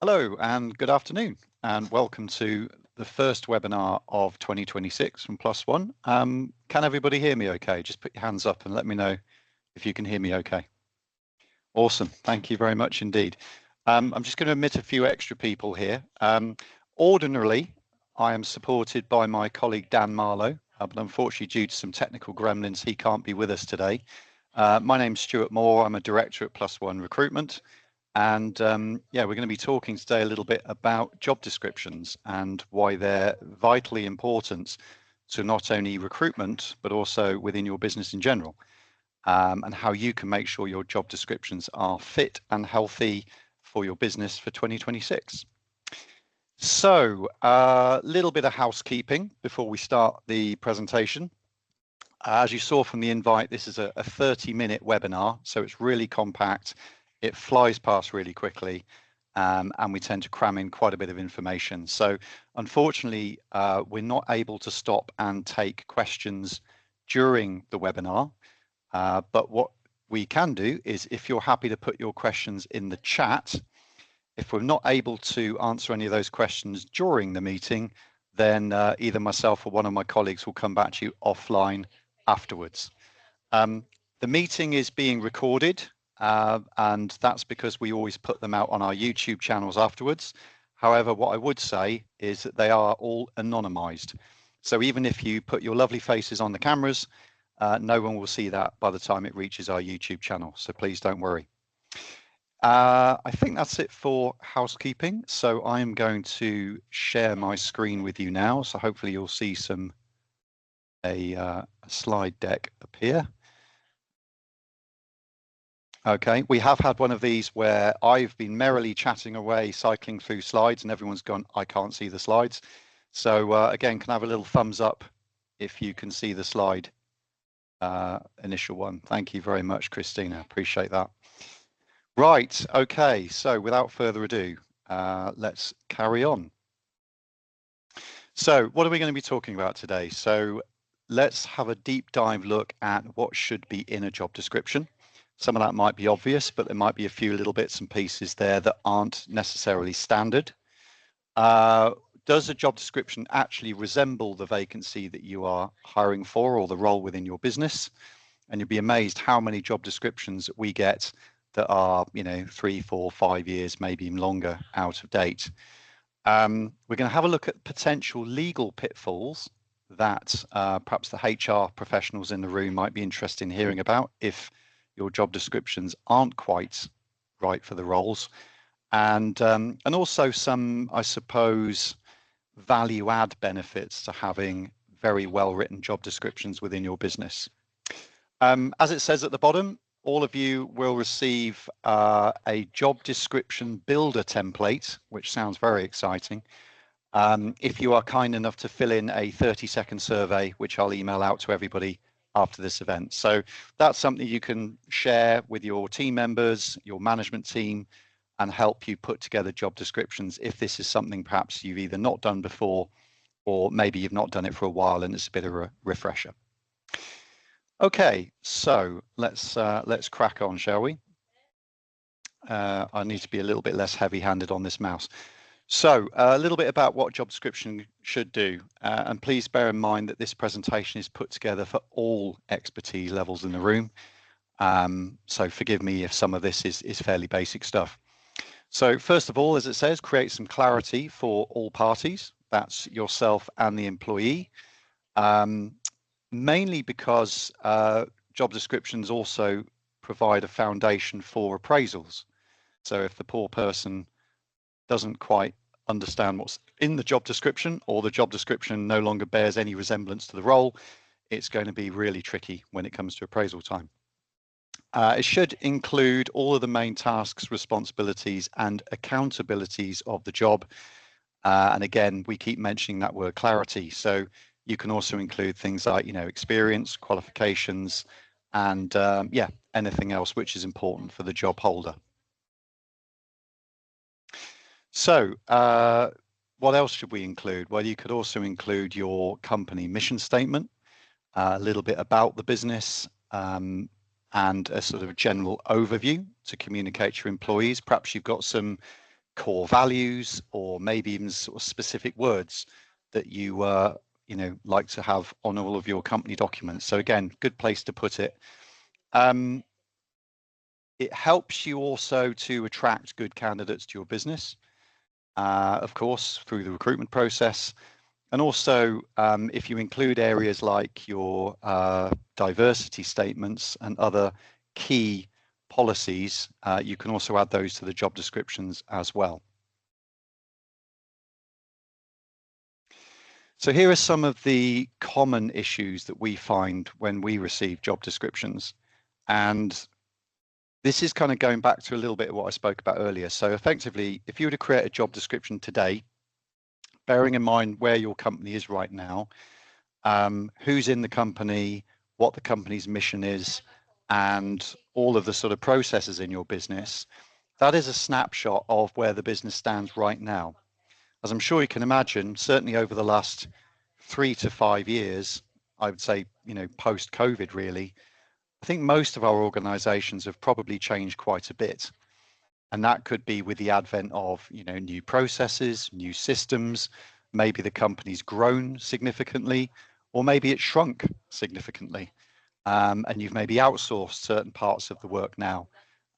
Hello and good afternoon, and welcome to the first webinar of 2026 from Plus One. Can everybody hear me okay? Just put your hands up and let me know if you can hear me okay. Awesome, thank you very much indeed. I'm just going to admit a few extra people here. Ordinarily, I am supported by my colleague Dan Marlowe, but unfortunately due to some technical gremlins, he can't be with us today. My name's Stuart Moore, I'm a director at Plus One Recruitment. And yeah, we're going to be talking today a little bit about job descriptions and why they're vitally important to not only recruitment, but also within your business in general, and how you can make sure your job descriptions are fit and healthy for your business for 2026. So a little bit of housekeeping before we start the presentation. As you saw from the invite, this is a 30-minute webinar, so it's really compact. It flies past really quickly, and we tend to cram in quite a bit of information. So unfortunately, we're not able to stop and take questions during the webinar, but what we can do is, if you're happy to put your questions in the chat, if we're not able to answer any of those questions during the meeting, then either myself or one of my colleagues will come back to you offline afterwards. The meeting is being recorded, and that's because we always put them out on our YouTube channels afterwards. However, what I would say is that they are all anonymized. So even if you put your lovely faces on the cameras, no one will see that by the time it reaches our YouTube channel. So please don't worry. I think that's it for housekeeping. So I'm going to share my screen with you now. So hopefully you'll see a slide deck appear. Okay, we have had one of these where I've been merrily chatting away, cycling through slides, and everyone's gone, I can't see the slides. So again, can I have a little thumbs up if you can see the slide initial one? Thank you very much, Christina. Appreciate that. Right, okay, so without further ado, let's carry on. So what are we going to be talking about today? So let's have a deep dive look at what should be in a job description. Some of that might be obvious, but there might be a few little bits and pieces there that aren't necessarily standard. Does a job description actually resemble the vacancy that you are hiring for or the role within your business? And you'll be amazed how many job descriptions we get that are, 3, 4, 5 years, maybe even longer, out of date. We're going to have a look at potential legal pitfalls that perhaps the HR professionals in the room might be interested in hearing about if your job descriptions aren't quite right for the roles, and also some, I suppose, value add benefits to having very well written job descriptions within your business. As it says at the bottom, all of you will receive a job description builder template, which sounds very exciting. If you are kind enough to fill in a 30-second survey, which I'll email out to everybody after this event. So that's something you can share with your team members, your management team, and help you put together job descriptions if this is something perhaps you've either not done before, or maybe you've not done it for a while and it's a bit of a refresher. Okay, so let's crack on, shall we? I need to be a little bit less heavy-handed on this mouse. So a little bit about what job description should do, and please bear in mind that this presentation is put together for all expertise levels in the room. So forgive me if some of this is fairly basic stuff. So first of all, as it says, create some clarity for all parties. That's yourself and the employee. Mainly because job descriptions also provide a foundation for appraisals. So if the poor person doesn't quite understand what's in the job description, or the job description no longer bears any resemblance to the role, it's going to be really tricky when it comes to appraisal time. It should include all of the main tasks, responsibilities, and accountabilities of the job. And again, we keep mentioning that word clarity. So you can also include things like, experience, qualifications, and yeah, anything else which is important for the job holder. So what else should we include? Well, you could also include your company mission statement, a little bit about the business, and a sort of general overview to communicate to your employees. Perhaps you've got some core values, or maybe even sort of specific words that you like to have on all of your company documents. So again, good place to put it. It helps you also to attract good candidates to your business, of course, through the recruitment process. And also, if you include areas like your diversity statements and other key policies, you can also add those to the job descriptions as well. So here are some of the common issues that we find when we receive job descriptions. And this is kind of going back to a little bit of what I spoke about earlier. So effectively, if you were to create a job description today, bearing in mind where your company is right now, who's in the company, what the company's mission is, and all of the sort of processes in your business, that is a snapshot of where the business stands right now. As I'm sure you can imagine, certainly over the last 3 to 5 years, I would say, post-COVID really, I think most of our organizations have probably changed quite a bit. And that could be with the advent of, new processes, new systems, maybe the company's grown significantly, or maybe it's shrunk significantly. And you've maybe outsourced certain parts of the work now,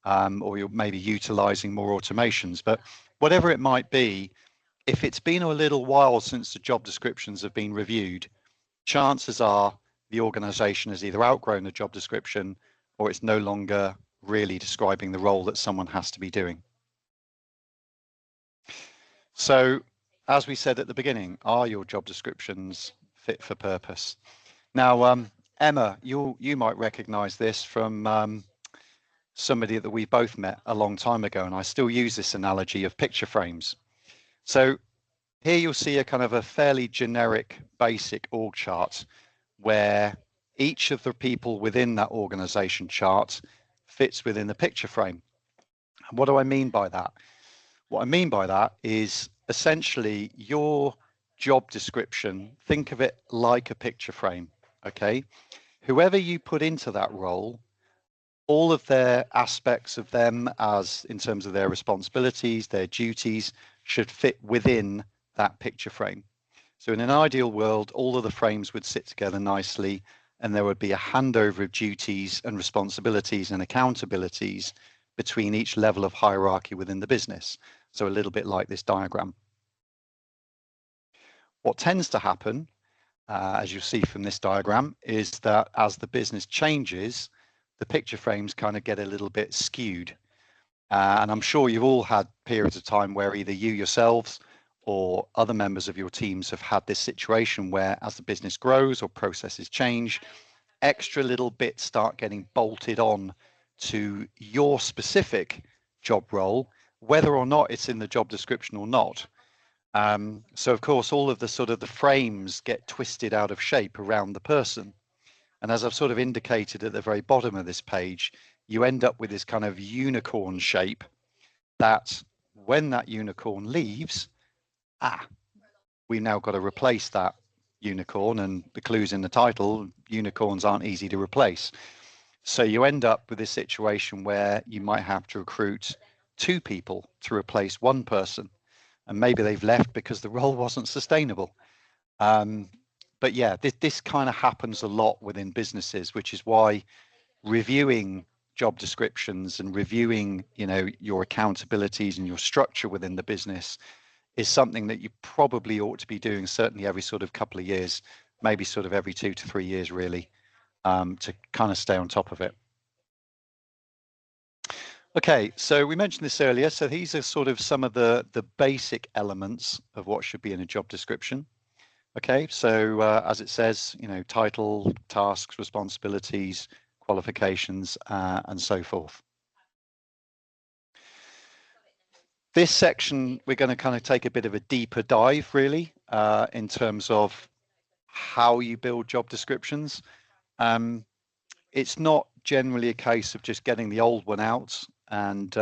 or you're maybe utilizing more automations. But whatever it might be, if it's been a little while since the job descriptions have been reviewed, chances are the organization has either outgrown the job description or it's no longer really describing the role that someone has to be doing. So, as we said at the beginning, are your job descriptions fit for purpose? Now, Emma, you might recognize this from somebody that we both met a long time ago, and I still use this analogy of picture frames. So here you'll see a kind of a fairly generic basic org chart where each of the people within that organization chart fits within the picture frame. And what do I mean by that? What I mean by that is essentially your job description, think of it like a picture frame, okay? Whoever you put into that role, all of their aspects of them as in terms of their responsibilities, their duties, should fit within that picture frame. So in an ideal world, all of the frames would sit together nicely and there would be a handover of duties and responsibilities and accountabilities between each level of hierarchy within the business. So a little bit like this diagram. What tends to happen, as you'll see from this diagram, is that as the business changes, the picture frames kind of get a little bit skewed. And I'm sure you've all had periods of time where either you yourselves or other members of your teams have had this situation where as the business grows or processes change, extra little bits start getting bolted on to your specific job role, whether or not it's in the job description or not. So of course, all of the sort of the frames get twisted out of shape around the person. And as I've sort of indicated at the very bottom of this page, you end up with this kind of unicorn shape that when that unicorn leaves, we've now got to replace that unicorn, and the clue's in the title, unicorns aren't easy to replace. So you end up with this situation where you might have to recruit 2 people to replace 1 person, and maybe they've left because the role wasn't sustainable. But yeah, this kind of happens a lot within businesses, which is why reviewing job descriptions and reviewing, your accountabilities and your structure within the business is something that you probably ought to be doing certainly every sort of couple of years, maybe sort of every 2 to 3 years really, to kind of stay on top of it. Okay, so we mentioned this earlier. So these are sort of some of the basic elements of what should be in a job description. Okay, so as it says, title, tasks, responsibilities, qualifications, and so forth. This section, we're going to kind of take a bit of a deeper dive, really, in terms of how you build job descriptions. It's not generally a case of just getting the old one out and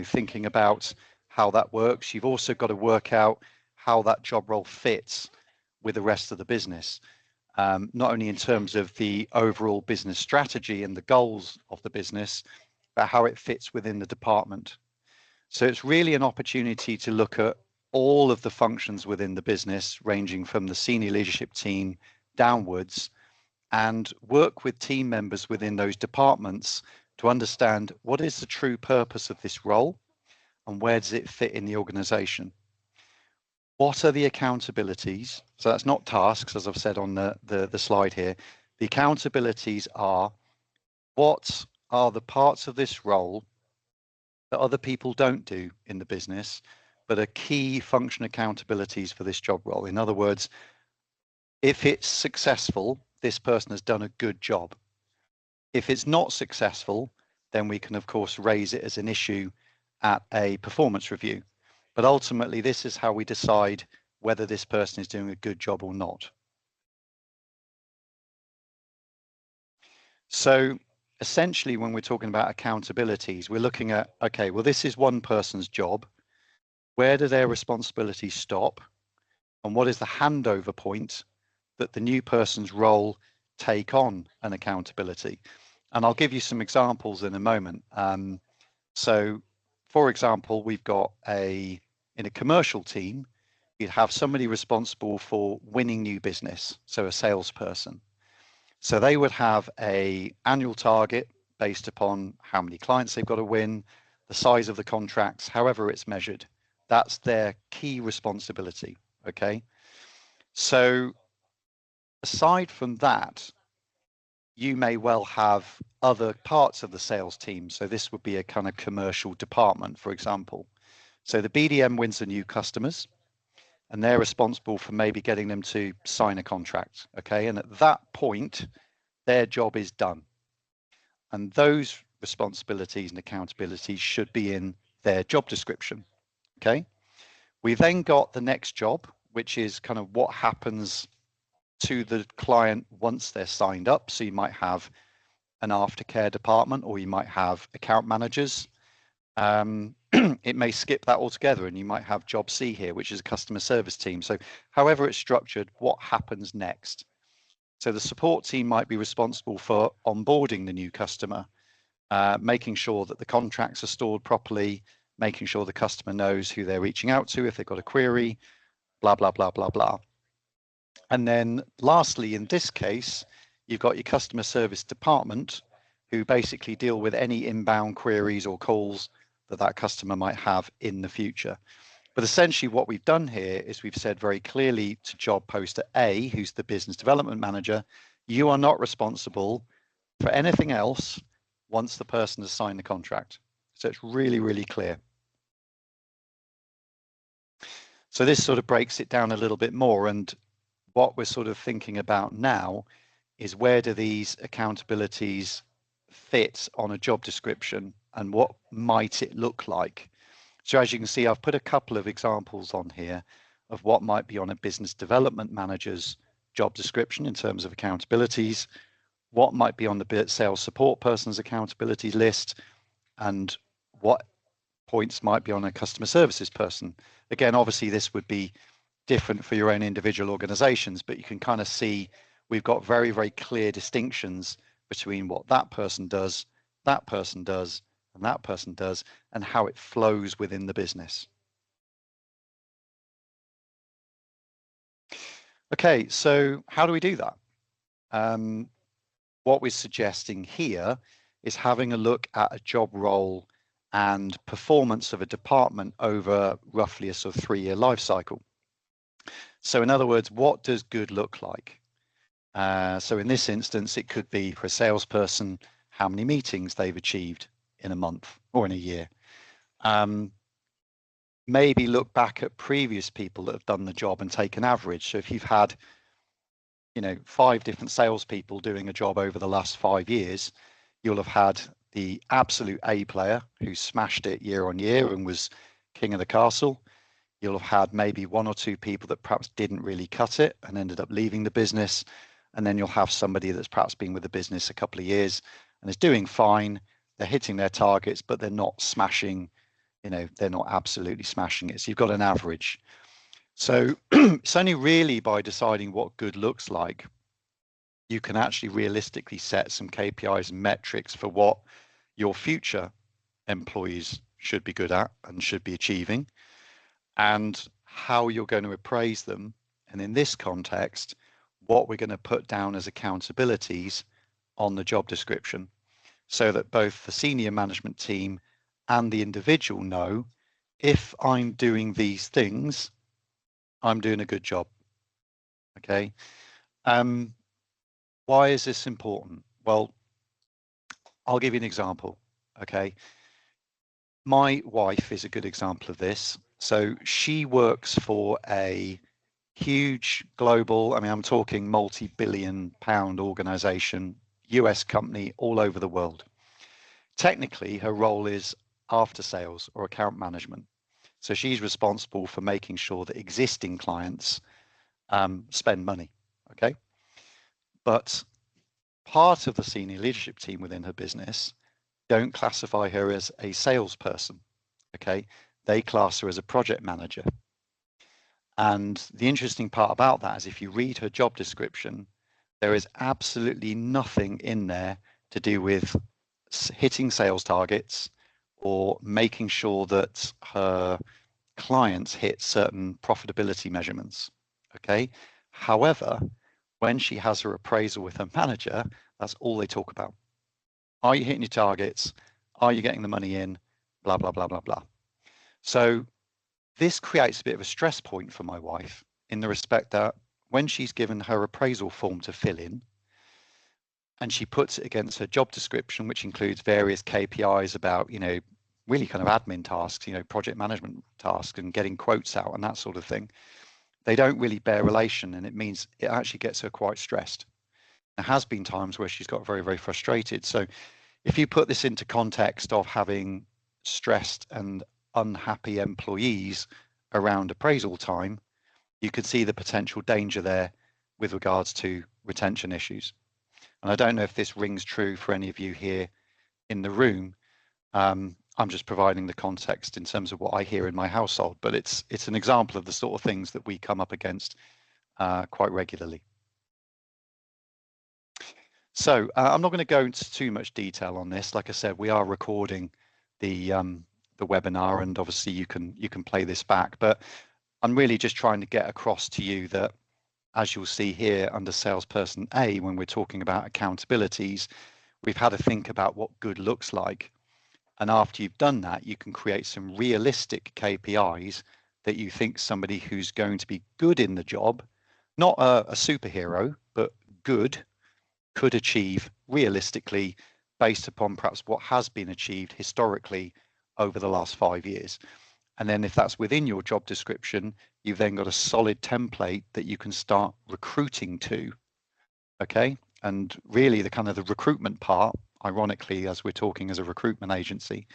thinking about how that works. You've also got to work out how that job role fits with the rest of the business, not only in terms of the overall business strategy and the goals of the business, but how it fits within the department. So it's really an opportunity to look at all of the functions within the business, ranging from the senior leadership team downwards, and work with team members within those departments to understand what is the true purpose of this role and where does it fit in the organization. What are the accountabilities? So that's not tasks, as I've said on the slide here. The accountabilities are, what are the parts of this role that other people don't do in the business, but are key function accountabilities for this job role? In other words, if it's successful, this person has done a good job. If it's not successful, then we can, of course, raise it as an issue at a performance review. But ultimately, this is how we decide whether this person is doing a good job or not. So essentially, when we're talking about accountabilities, we're looking at, okay, well, this is one person's job. Where do their responsibilities stop? And what is the handover point that the new person's role take on an accountability? And I'll give you some examples in a moment. So, for example, we've got in a commercial team, you'd have somebody responsible for winning new business, so a salesperson. So they would have an annual target based upon how many clients they've got to win, the size of the contracts, however it's measured. That's their key responsibility, okay? So aside from that, you may well have other parts of the sales team. So this would be a kind of commercial department, for example. So the BDM wins the new customers and they're responsible for maybe getting them to sign a contract, okay? And at that point, their job is done. And those responsibilities and accountabilities should be in their job description, okay? We then got the next job, which is kind of what happens to the client once they're signed up. So you might have an aftercare department, or you might have account managers. It may skip that altogether, and you might have job C here, which is a customer service team. So however it's structured, what happens next? So the support team might be responsible for onboarding the new customer, making sure that the contracts are stored properly, making sure the customer knows who they're reaching out to if they've got a query, blah, blah, blah, blah, blah. And then lastly, in this case, you've got your customer service department, who basically deal with any inbound queries or calls that that customer might have in the future. But essentially what we've done here is we've said very clearly to job poster A, who's the business development manager, you are not responsible for anything else once the person has signed the contract. So it's really, really clear. So this sort of breaks it down a little bit more. And what we're sort of thinking about now is, where do these accountabilities fit on a job description and what might it look like? So as you can see, I've put a couple of examples on here of what might be on a business development manager's job description in terms of accountabilities, what might be on the sales support person's accountability list, and what points might be on a customer services person. Again, obviously this would be different for your own individual organizations, but you can kind of see we've got very, very clear distinctions between what that person does, and that person does, and how it flows within the business. Okay, so how do we do that? What we're suggesting here is having a look at a job role and performance of a department over roughly a sort of 3-year life cycle. So in other words, what does good look like? So in this instance, it could be for a salesperson, how many meetings they've achieved in a month or in a year. Maybe look back at previous people that have done the job and take an average. So if you've had, 5 different salespeople doing a job over the last 5 years, you'll have had the absolute A player who smashed it year on year and was king of the castle. You'll have had maybe 1 or 2 people that perhaps didn't really cut it and ended up leaving the business. And then you'll have somebody that's perhaps been with the business a couple of years and is doing fine. They're hitting their targets, but they're not smashing, they're not absolutely smashing it. So you've got an average. So it's only really by deciding what good looks like, you can actually realistically set some KPIs and metrics for what your future employees should be good at and should be achieving, and how you're going to appraise them. And in this context, what we're going to put down as accountabilities on the job description, so that both the senior management team and the individual know, if I'm doing these things, I'm doing a good job. Okay. Why is this important? Well, I'll give you an example. Okay. My wife is a good example of this. So she works for a huge global, I mean, I'm talking multi-billion pound organization, US company all over the world. Technically, her role is after sales or account management. So she's responsible for making sure that existing clients spend money. Okay. But part of the senior leadership team within her business don't classify her as a salesperson. Okay. They class her as a project manager. And the interesting part about that is if you read her job description, there is absolutely nothing in there to do with hitting sales targets or making sure that her clients hit certain profitability measurements. Okay. However, when she has her appraisal with her manager, that's all they talk about. Are you hitting your targets? Are you getting the money in? Blah, blah, blah, blah, blah. So this creates a bit of a stress point for my wife in the respect that when she's given her appraisal form to fill in and she puts it against her job description, which includes various KPIs about, really kind of admin tasks, project management tasks and getting quotes out and that sort of thing, they don't really bear relation, and it means it actually gets her quite stressed. There has been times where she's got very, very frustrated. So if you put this into context of having stressed and unhappy employees around appraisal time, you could see the potential danger there with regards to retention issues. And I don't know if this rings true for any of you here in the room. I'm just providing the context in terms of what I hear in my household, but it's an example of the sort of things that we come up against quite regularly. So I'm not going to go into too much detail on this. Like I said, we are recording the webinar, and obviously you can play this back. But I'm really just trying to get across to you that, as you'll see here under salesperson A, when we're talking about accountabilities, we've had to think about what good looks like. And after you've done that, you can create some realistic KPIs that you think somebody who's going to be good in the job, not a superhero, but good, could achieve realistically based upon perhaps what has been achieved historically over the last 5 years. And then if that's within your job description, you've then got a solid template that you can start recruiting to. Okay. And really the kind of the recruitment part, ironically, as we're talking as a recruitment agency,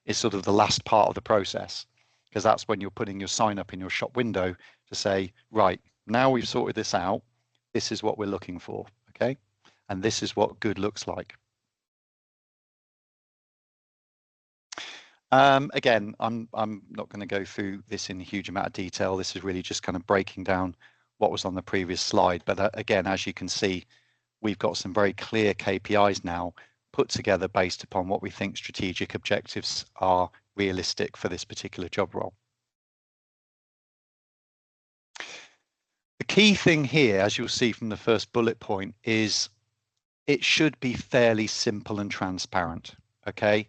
is sort of the last part of the process, because that's when you're putting your sign up in your shop window to say, right, now we've sorted this out, this is what we're looking for. Okay. And this is what good looks like. Again, I'm not going to go through this in a huge amount of detail. This is really just kind of breaking down what was on the previous slide. But again, as you can see, we've got some very clear KPIs now put together based upon what we think strategic objectives are realistic for this particular job role. The key thing here, as you'll see from the first bullet point, is it should be fairly simple and transparent. Okay.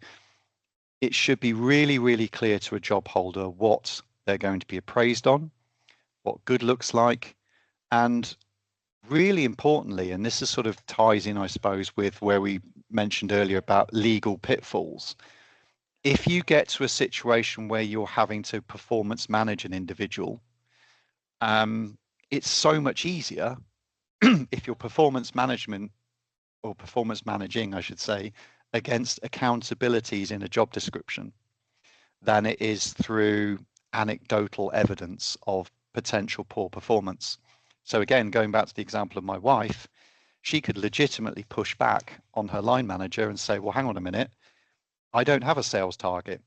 It should be really, really clear to a job holder what they're going to be appraised on, what good looks like, and really importantly, and this is sort of ties in, I suppose, with where we mentioned earlier about legal pitfalls. If you get to a situation where you're having to performance manage an individual, it's so much easier if your performance management or performance managing, I should say, against accountabilities in a job description than it is through anecdotal evidence of potential poor performance. So again, going back to the example of my wife, she could legitimately push back on her line manager and say, well, hang on a minute, I don't have a sales target.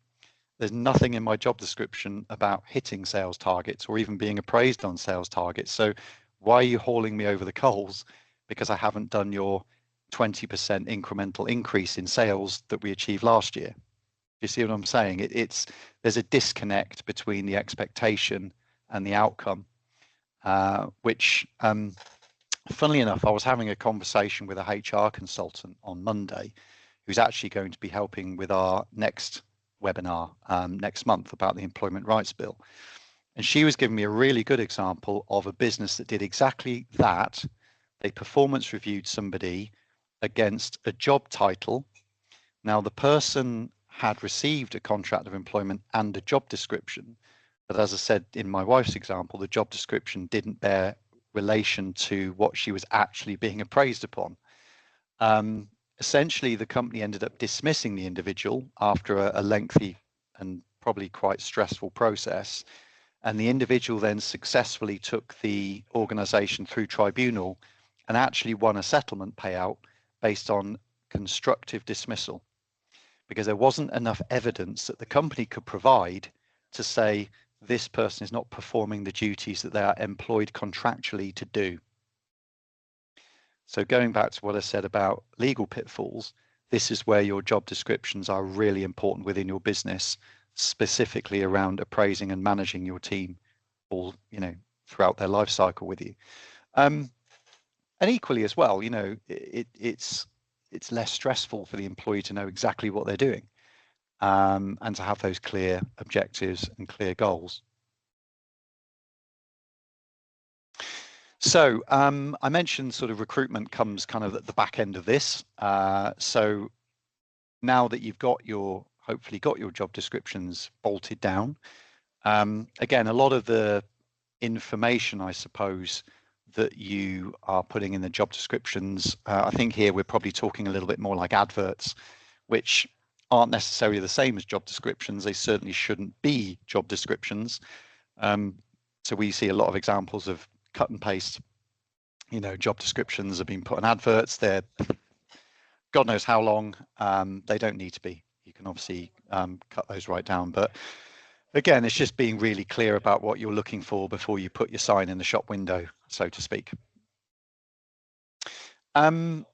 There's nothing in my job description about hitting sales targets or even being appraised on sales targets. So why are you hauling me over the coals because I haven't done your 20% incremental increase in sales that we achieved last year? You see what I'm saying? There's a disconnect between the expectation and the outcome, which, funnily enough, I was having a conversation with a HR consultant on Monday, who's actually going to be helping with our next webinar next month about the Employment Rights Bill. And she was giving me a really good example of a business that did exactly that. They performance reviewed somebody against a job title. Now, the person had received a contract of employment and a job description, but as I said in my wife's example, the job description didn't bear relation to what she was actually being appraised upon. Essentially, the company ended up dismissing the individual after a lengthy and probably quite stressful process. And the individual then successfully took the organization through tribunal and actually won a settlement payout based on constructive dismissal, because there wasn't enough evidence that the company could provide to say this person is not performing the duties that they are employed contractually to do. So going back to what I said about legal pitfalls, this is where your job descriptions are really important within your business, specifically around appraising and managing your team all, throughout their life cycle with you. And equally as well, it's less stressful for the employee to know exactly what they're doing, and to have those clear objectives and clear goals. So I mentioned sort of recruitment comes kind of at the back end of this. So now that you've hopefully got your job descriptions bolted down, again, a lot of the information, I suppose, that you are putting in the job descriptions, I think here we're probably talking a little bit more like adverts, which aren't necessarily the same as job descriptions. They certainly shouldn't be job descriptions. So we see a lot of examples of cut and paste, job descriptions have been put on adverts. They're God knows how long. They don't need to be. You can obviously cut those right down. But again, it's just being really clear about what you're looking for before you put your sign in the shop window, so to speak. Don't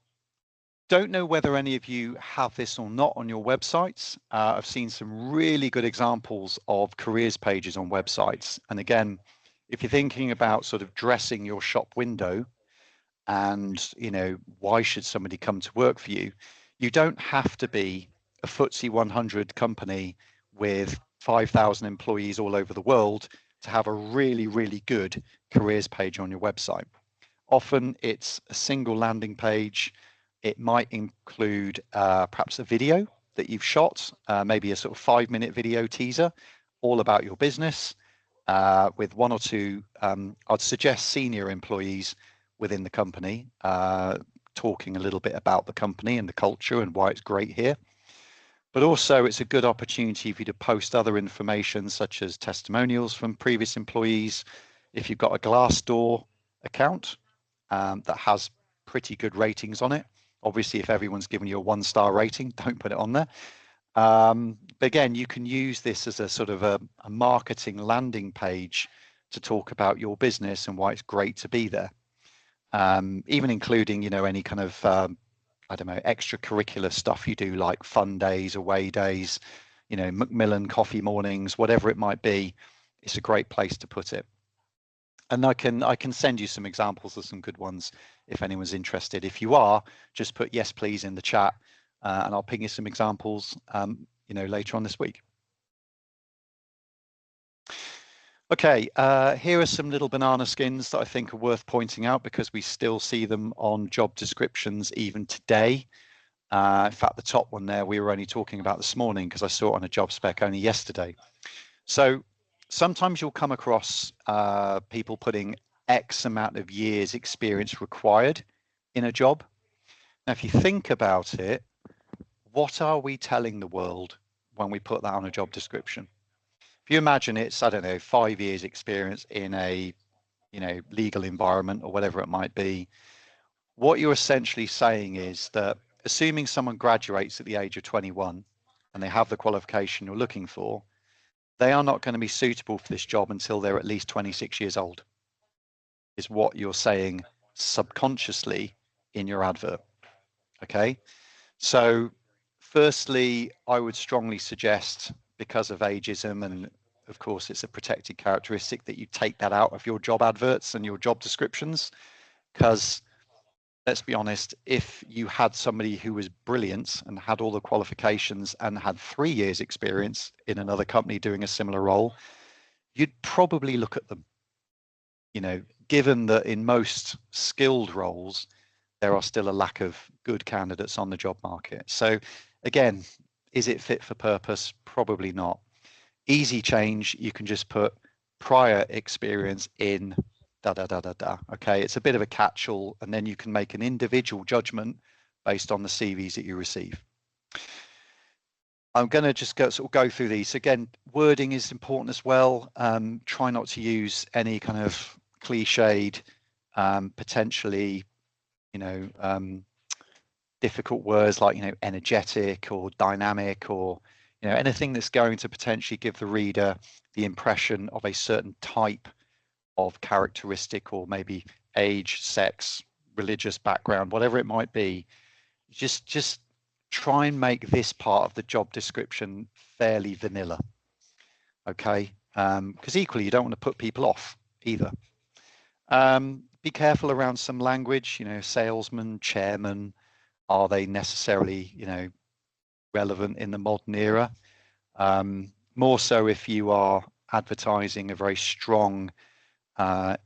know whether any of you have this or not on your websites. I've seen some really good examples of careers pages on websites. And again, if you're thinking about sort of dressing your shop window and, why should somebody come to work for you? You don't have to be a FTSE 100 company with 5,000 employees all over the world to have a really, really good careers page on your website. Often it's a single landing page. It might include perhaps a video that you've shot, maybe a sort of 5-minute video teaser, all about your business, with one or two, I'd suggest senior employees within the company, talking a little bit about the company and the culture and why it's great here. But also it's a good opportunity for you to post other information such as testimonials from previous employees. If you've got a Glassdoor account that has pretty good ratings on it, obviously if everyone's given you a 1-star rating, don't put it on there. But again, you can use this as a sort of a marketing landing page to talk about your business and why it's great to be there. Even including, any kind of, I don't know, extracurricular stuff you do, like fun days, away days, Macmillan coffee mornings, whatever it might be. It's a great place to put it. And I can send you some examples of some good ones if anyone's interested. If you are, just put yes, please in the chat, and I'll ping you some examples, later on this week. Okay, here are some little banana skins that I think are worth pointing out because we still see them on job descriptions even today. In fact, the top one there we were only talking about this morning because I saw it on a job spec only yesterday. So sometimes you'll come across people putting X amount of years experience required in a job. Now, if you think about it, what are we telling the world when we put that on a job description? If you imagine it's, I don't know, 5 years experience in a, legal environment or whatever it might be, what you're essentially saying is that assuming someone graduates at the age of 21 and they have the qualification you're looking for, they are not going to be suitable for this job until they're at least 26 years old, is what you're saying subconsciously in your advert. Okay, so Firstly, I would strongly suggest, because of ageism, and of course it's a protected characteristic, that you take that out of your job adverts and your job descriptions, because let's be honest, if you had somebody who was brilliant and had all the qualifications and had 3 years experience in another company doing a similar role, you'd probably look at them. You know, given that in most skilled roles, there are still a lack of good candidates on the job market. So again, is it fit for purpose? Probably not. Easy change, you can just put prior experience in da da da da da. Okay, it's a bit of a catch-all, and then you can make an individual judgment based on the CVs that you receive. I'm going to just go through these. Again, wording is important as well. Try not to use any kind of cliched, potentially, difficult words like, energetic or dynamic, or, anything that's going to potentially give the reader the impression of a certain type of characteristic, or maybe age, sex, religious background, whatever it might be. Just try and make this part of the job description fairly vanilla. Okay, because equally you don't want to put people off either. Be careful around some language, salesman, chairman. Are they necessarily, relevant in the modern era? More so if you are advertising a very strong,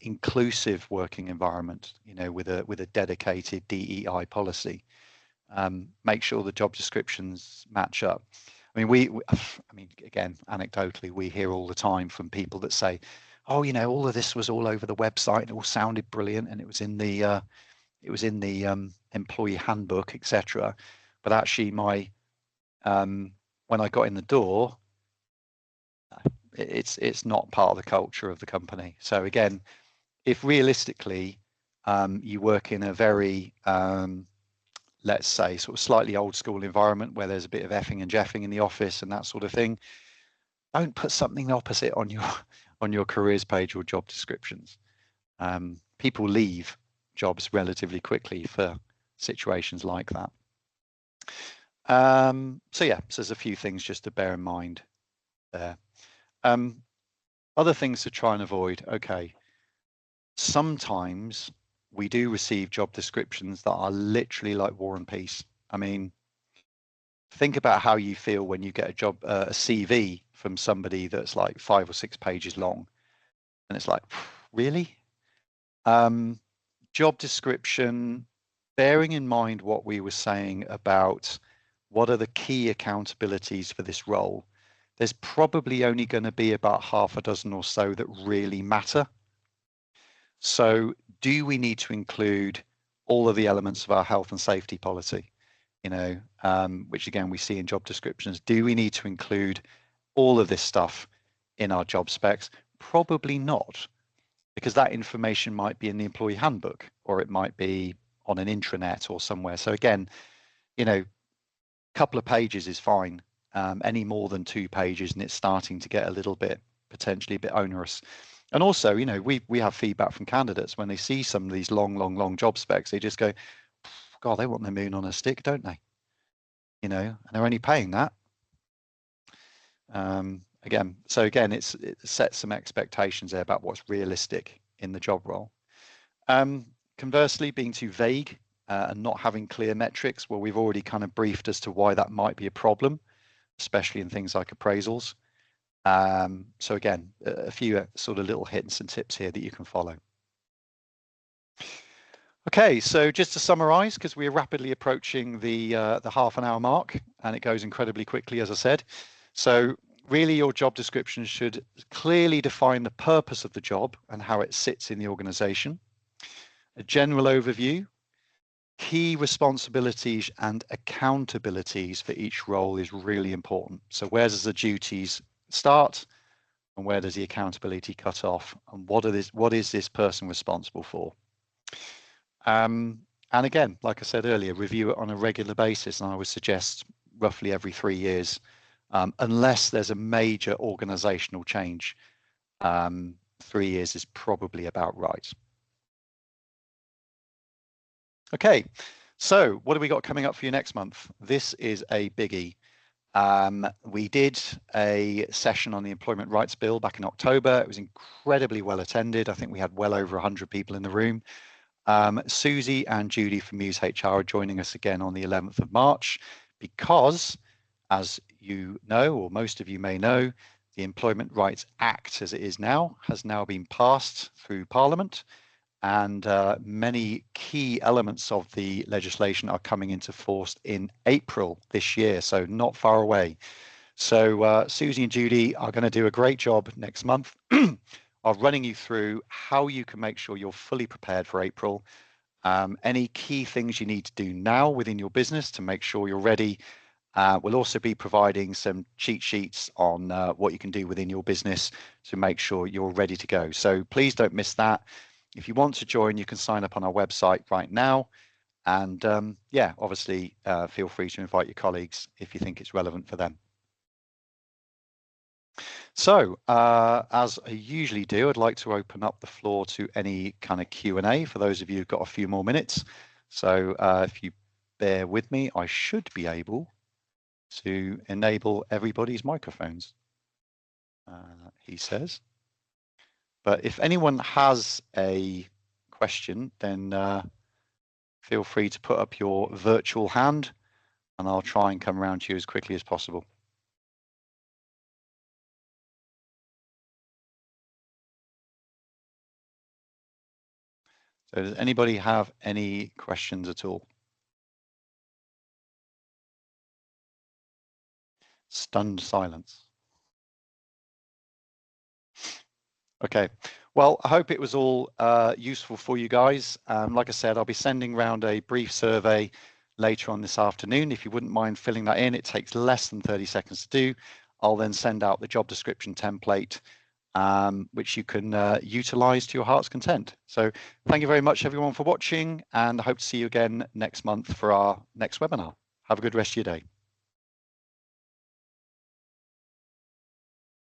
inclusive working environment, with a dedicated DEI policy. Make sure the job descriptions match up. I mean, again, anecdotally, we hear all the time from people that say, "Oh, all of this was all over the website. It all sounded brilliant, and it was in the employee handbook, etc." But actually, when I got in the door, it's not part of the culture of the company. So again, if realistically you work in a very let's say sort of slightly old school environment where there's a bit of effing and jeffing in the office and that sort of thing, don't put something opposite on your careers page or job descriptions. People leave jobs relatively quickly for situations like that. So there's a few things just to bear in mind there. Other things to try and avoid. Okay, sometimes we do receive job descriptions that are literally like War and Peace. I mean, think about how you feel when you get a CV from somebody that's like 5 or 6 pages long, and it's like, really? Job description, bearing in mind what we were saying about what are the key accountabilities for this role, there's probably only going to be about half a dozen or so that really matter. So do we need to include all of the elements of our health and safety policy, which again, we see in job descriptions? Do we need to include all of this stuff in our job specs? Probably not, because that information might be in the employee handbook, or it might be on an intranet or somewhere. So again, a couple of pages is fine. Any more than 2 pages and it's starting to get a little bit, potentially a bit onerous. And also, we have feedback from candidates when they see some of these long job specs, they just go, God, they want the moon on a stick, don't they? And they're only paying that. Again, it sets some expectations there about what's realistic in the job role. Conversely, being too vague and not having clear metrics, well, we've already kind of briefed as to why that might be a problem, especially in things like appraisals. So again, a few sort of little hints and tips here that you can follow. Okay, so just to summarize, because we're rapidly approaching the half an hour mark, and it goes incredibly quickly, as I said. So really, your job description should clearly define the purpose of the job and how it sits in the organization. A general overview, key responsibilities and accountabilities for each role is really important. So where does the duties start, and where does the accountability cut off, and what is this person responsible for? And again, like I said earlier, review it on a regular basis, and I would suggest roughly every 3 years, unless there's a major organizational change. 3 years is probably about right. Okay, So what have we got coming up for you next month? This is a biggie. We did a session on the Employment Rights Bill back in October. It was incredibly well attended. I think we had well over 100 people in the room. Susie and Judy from Muse HR are joining us again on the 11th of March because, as you know, or most of you may know, the Employment Rights Act, as it is now, has now been passed through Parliament, and many key elements of the legislation are coming into force in April this year, so not far away. So Susie and Judy are going to do a great job next month of running you through how you can make sure you're fully prepared for April, any key things you need to do now within your business to make sure you're ready. We'll also be providing some cheat sheets on what you can do within your business to make sure you're ready to go. So please don't miss that. If you want to join, you can sign up on our website right now. And yeah, obviously, feel free to invite your colleagues if you think it's relevant for them. So as I usually do, I'd like to open up the floor to any kind of Q&A for those of you who've got a few more minutes. So if you bear with me, I should be able to enable everybody's microphones, he says. But if anyone has a question, then feel free to put up your virtual hand and I'll try and come around to you as quickly as possible. So does anybody have any questions at all? Stunned silence. Okay, well, I hope it was all useful for you guys. Like I said, I'll be sending around a brief survey later on this afternoon. If you wouldn't mind filling that in, it takes less than 30 seconds to do. I'll then send out the job description template, which you can utilize to your heart's content. So thank you very much, everyone, for watching, and I hope to see you again next month for our next webinar. Have a good rest of your day.